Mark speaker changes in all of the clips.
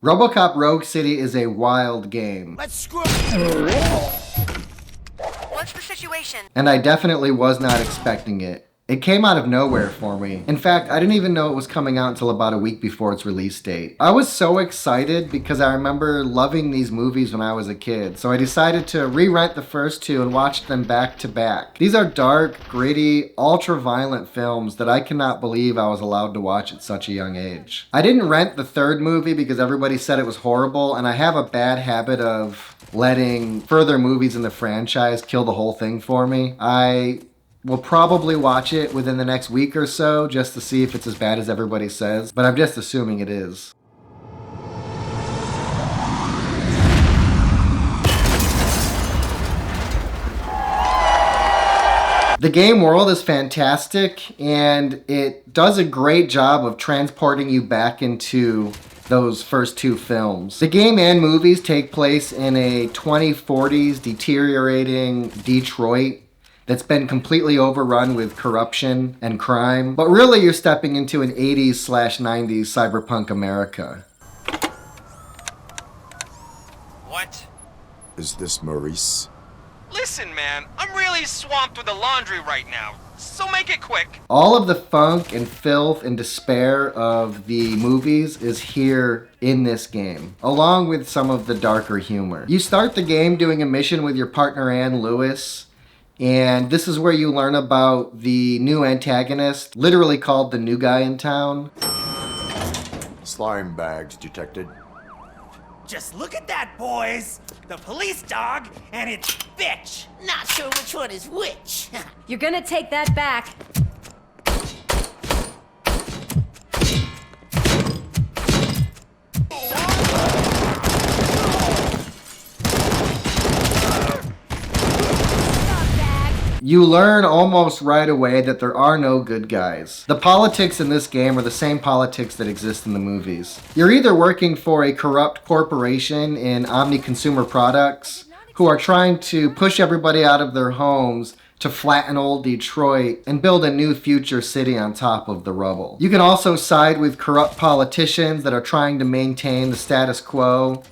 Speaker 1: Robocop Rogue City is a wild game.
Speaker 2: Let's screw.
Speaker 3: What's the situation?
Speaker 1: And I definitely was not expecting it. It came out of nowhere for me. In fact, I didn't even know it was coming out until about a week before its release date. I was so excited because I remember loving these movies when I was a kid, so I decided to re-rent the first two and watch them back to back. These are dark, gritty, ultra-violent films that I cannot believe I was allowed to watch at such a young age. I didn't rent the third movie because everybody said it was horrible, and I have a bad habit of letting further movies in the franchise kill the whole thing for me. I will probably watch it within the next week or so just to see if it's as bad as everybody says, but I'm just assuming it is. The game world is fantastic, and it does a great job of transporting you back into those first two films. The game and movies take place in a 2040s deteriorating Detroit that's been completely overrun with corruption and crime. But really, you're stepping into an 80s/90s cyberpunk America.
Speaker 2: What?
Speaker 4: Is this Maurice?
Speaker 2: Listen, man, I'm really swamped with the laundry right now, so make it quick.
Speaker 1: All of the funk and filth and despair of the movies is here in this game, along with some of the darker humor. You start the game doing a mission with your partner Ann Lewis, and this is where you learn about the new antagonist, literally called the new guy in town.
Speaker 4: Slime bags detected.
Speaker 5: Just look at that, boys! The police dog and its bitch!
Speaker 6: Not sure which one is which.
Speaker 3: You're gonna take that back.
Speaker 1: You learn almost right away that there are no good guys. The politics in this game are the same politics that exist in the movies. You're either working for a corrupt corporation in Omni Consumer Products who are trying to push everybody out of their homes to flatten old Detroit and build a new future city on top of the rubble. You can also side with corrupt politicians that are trying to maintain the status quo.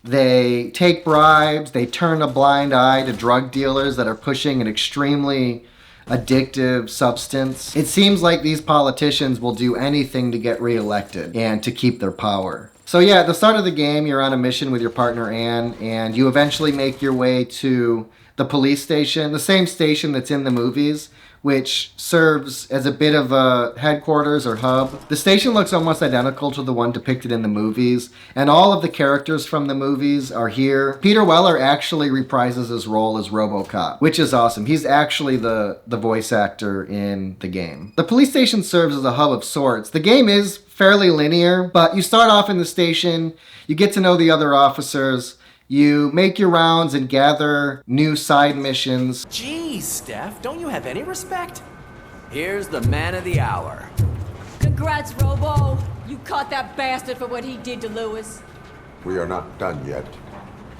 Speaker 1: They take bribes, they turn a blind eye to drug dealers that are pushing an extremely addictive substance. It seems like these politicians will do anything to get reelected and to keep their power. So yeah, at the start of the game, you're on a mission with your partner Ann, and you eventually make your way to the police station, the same station that's in the movies, which serves as a bit of a headquarters or hub. The station looks almost identical to the one depicted in the movies, and all of the characters from the movies are here. Peter Weller actually reprises his role as Robocop, which is awesome. He's actually the voice actor in the game. The police station serves as a hub of sorts. The game is fairly linear, but you start off in the station, you get to know the other officers, you make your rounds and gather new side missions.
Speaker 7: Geez, Steph, don't you have any respect? Here's the man of the hour.
Speaker 3: Congrats, Robo. You caught that bastard for what he did to Lewis.
Speaker 4: We are not done yet.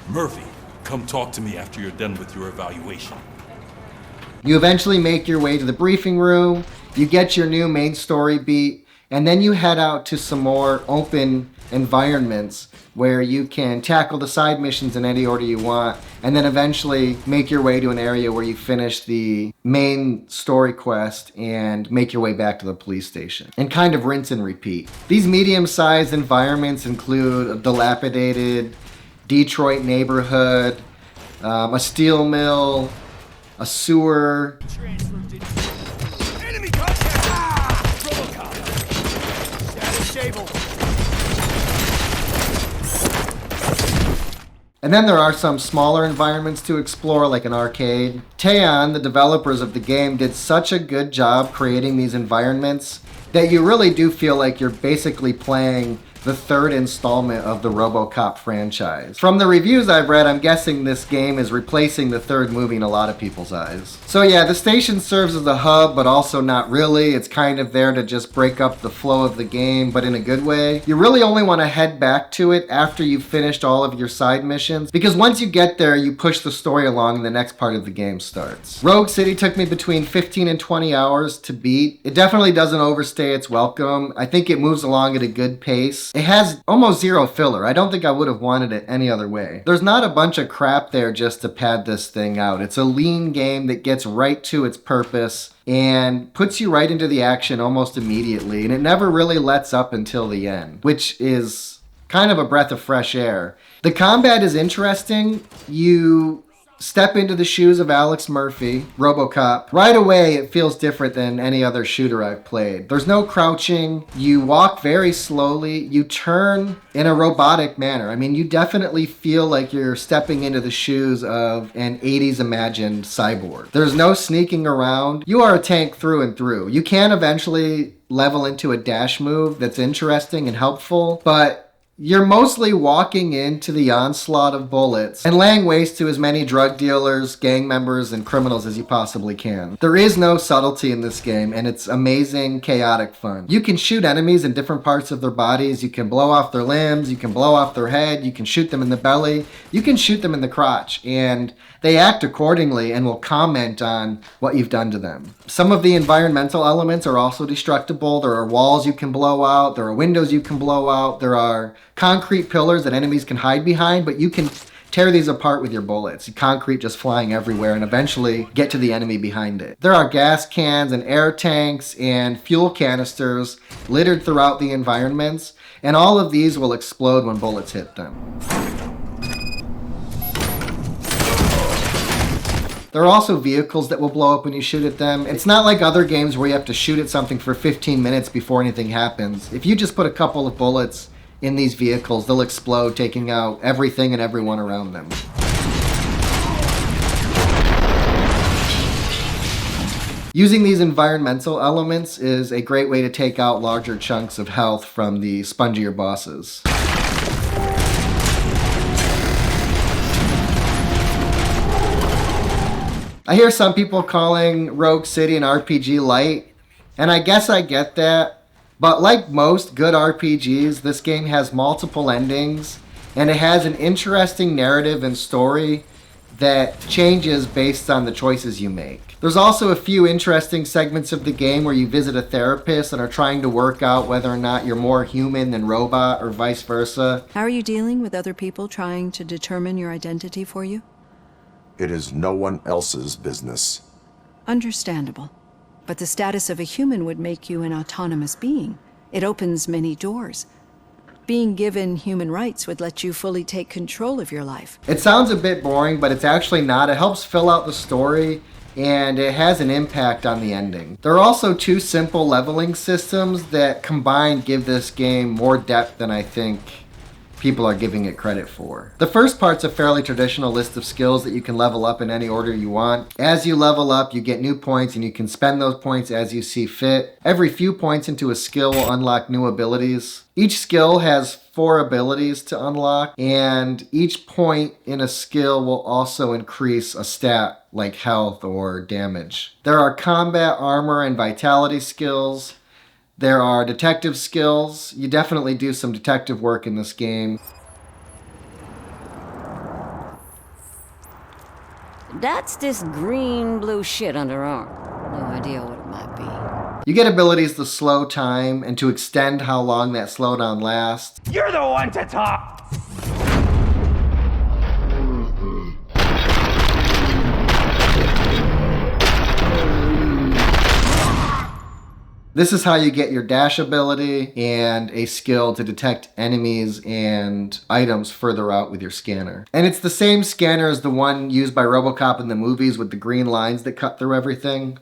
Speaker 8: Murphy, come talk to me after you're done with your evaluation.
Speaker 1: You eventually make your way to the briefing room, you get your new main story beat, and then you head out to some more open environments where you can tackle the side missions in any order you want, and then eventually make your way to an area where you finish the main story quest and make your way back to the police station. And kind of rinse and repeat. These medium-sized environments include a dilapidated Detroit neighborhood, a steel mill, a sewer.
Speaker 2: Enemy contact! Robocop! Status stable.
Speaker 1: And then there are some smaller environments to explore, like an arcade. Teon, the developers of the game, did such a good job creating these environments that you really do feel like you're basically playing the third installment of the Robocop franchise. From the reviews I've read, I'm guessing this game is replacing the third movie in a lot of people's eyes. So yeah, the station serves as a hub, but also not really. It's kind of there to just break up the flow of the game, but in a good way. You really only want to head back to it after you've finished all of your side missions, because once you get there, you push the story along and the next part of the game starts. Rogue City took me between 15 and 20 hours to beat. It definitely doesn't overstay its welcome. I think it moves along at a good pace. It has almost zero filler. I don't think I would have wanted it any other way. There's not a bunch of crap there just to pad this thing out. It's a lean game that gets right to its purpose and puts you right into the action almost immediately, and it never really lets up until the end, which is kind of a breath of fresh air. The combat is interesting. You step into the shoes of Alex Murphy, Robocop. Right away, it feels different than any other shooter I've played. There's no crouching. You walk very slowly. You turn in a robotic manner. I mean, you definitely feel like you're stepping into the shoes of an 80s imagined cyborg. There's no sneaking around. You are a tank through and through. You can eventually level into a dash move that's interesting and helpful, but you're mostly walking into the onslaught of bullets and laying waste to as many drug dealers, gang members, and criminals as you possibly can. There is no subtlety in this game, and it's amazing, chaotic fun. You can shoot enemies in different parts of their bodies. You can blow off their limbs. You can blow off their head. You can shoot them in the belly. You can shoot them in the crotch, and they act accordingly and will comment on what you've done to them. Some of the environmental elements are also destructible. There are walls you can blow out. There are windows you can blow out. There are concrete pillars that enemies can hide behind, but you can tear these apart with your bullets. Concrete just flying everywhere and eventually get to the enemy behind it. There are gas cans and air tanks and fuel canisters littered throughout the environments, and all of these will explode when bullets hit them. There are also vehicles that will blow up when you shoot at them. It's not like other games where you have to shoot at something for 15 minutes before anything happens. If you just put a couple of bullets in these vehicles, they'll explode, taking out everything and everyone around them. Using these environmental elements is a great way to take out larger chunks of health from the spongier bosses. I hear some people calling Rogue City an RPG light, and I guess I get that, but like most good RPGs, this game has multiple endings, and it has an interesting narrative and story that changes based on the choices you make. There's also a few interesting segments of the game where you visit a therapist and are trying to work out whether or not you're more human than robot or vice versa.
Speaker 9: How are you dealing with other people trying to determine your identity for you?
Speaker 4: It is no one else's business.
Speaker 9: Understandable. But the status of a human would make you an autonomous being. It opens many doors. Being given human rights would let you fully take control of your life.
Speaker 1: It sounds a bit boring, but it's actually not. It helps fill out the story, and it has an impact on the ending. There are also two simple leveling systems that combined give this game more depth than I think people are giving it credit for. The first part's a fairly traditional list of skills that you can level up in any order you want. As you level up, you get new points and you can spend those points as you see fit. Every few points into a skill will unlock new abilities. Each skill has 4 abilities to unlock, and each point in a skill will also increase a stat like health or damage. There are combat, armor, and vitality skills. There are detective skills. You definitely do some detective work in this game.
Speaker 10: That's this green-blue shit under her arm. No idea what it might be.
Speaker 1: You get abilities to slow time and to extend how long that slowdown lasts.
Speaker 5: You're the one to talk!
Speaker 1: This is how you get your dash ability and a skill to detect enemies and items further out with your scanner. And it's the same scanner as the one used by Robocop in the movies with the green lines that cut through everything.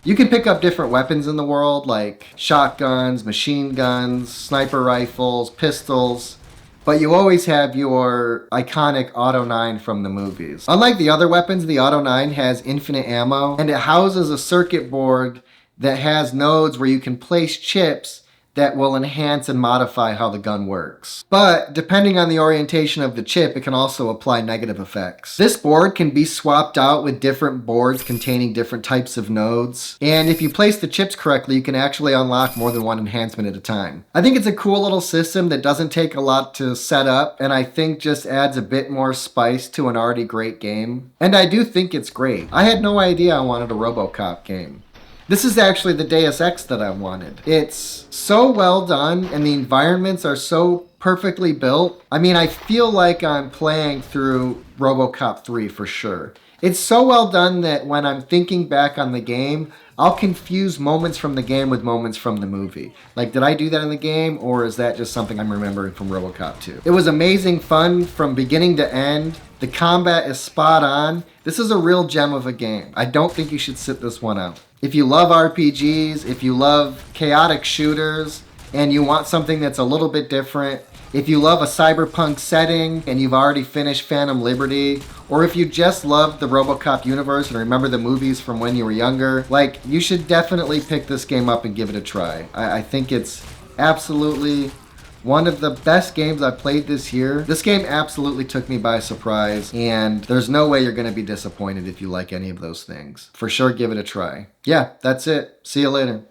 Speaker 1: You can pick up different weapons in the world, like shotguns, machine guns, sniper rifles, pistols, but you always have your iconic Auto 9 from the movies. Unlike the other weapons, the Auto 9 has infinite ammo, and it houses a circuit board that has nodes where you can place chips that will enhance and modify how the gun works. But depending on the orientation of the chip, it can also apply negative effects. This board can be swapped out with different boards containing different types of nodes, and if you place the chips correctly, you can actually unlock more than one enhancement at a time. I think it's a cool little system that doesn't take a lot to set up, and I think just adds a bit more spice to an already great game. And I do think it's great. I had no idea I wanted a Robocop game. This is actually the Deus Ex that I wanted. It's so well done and the environments are so perfectly built. I mean, I feel like I'm playing through Robocop 3 for sure. It's so well done that when I'm thinking back on the game, I'll confuse moments from the game with moments from the movie. Like, did I do that in the game, or is that just something I'm remembering from Robocop 2? It was amazing fun from beginning to end. The combat is spot on. This is a real gem of a game. I don't think you should sit this one out. If you love RPGs, if you love chaotic shooters, and you want something that's a little bit different, if you love a cyberpunk setting and you've already finished Phantom Liberty, or if you just love the Robocop universe and remember the movies from when you were younger, like, you should definitely pick this game up and give it a try. I think it's absolutely one of the best games I've played this year. This game absolutely took me by surprise, and there's no way you're going to be disappointed if you like any of those things. For sure, give it a try. Yeah, that's it. See you later.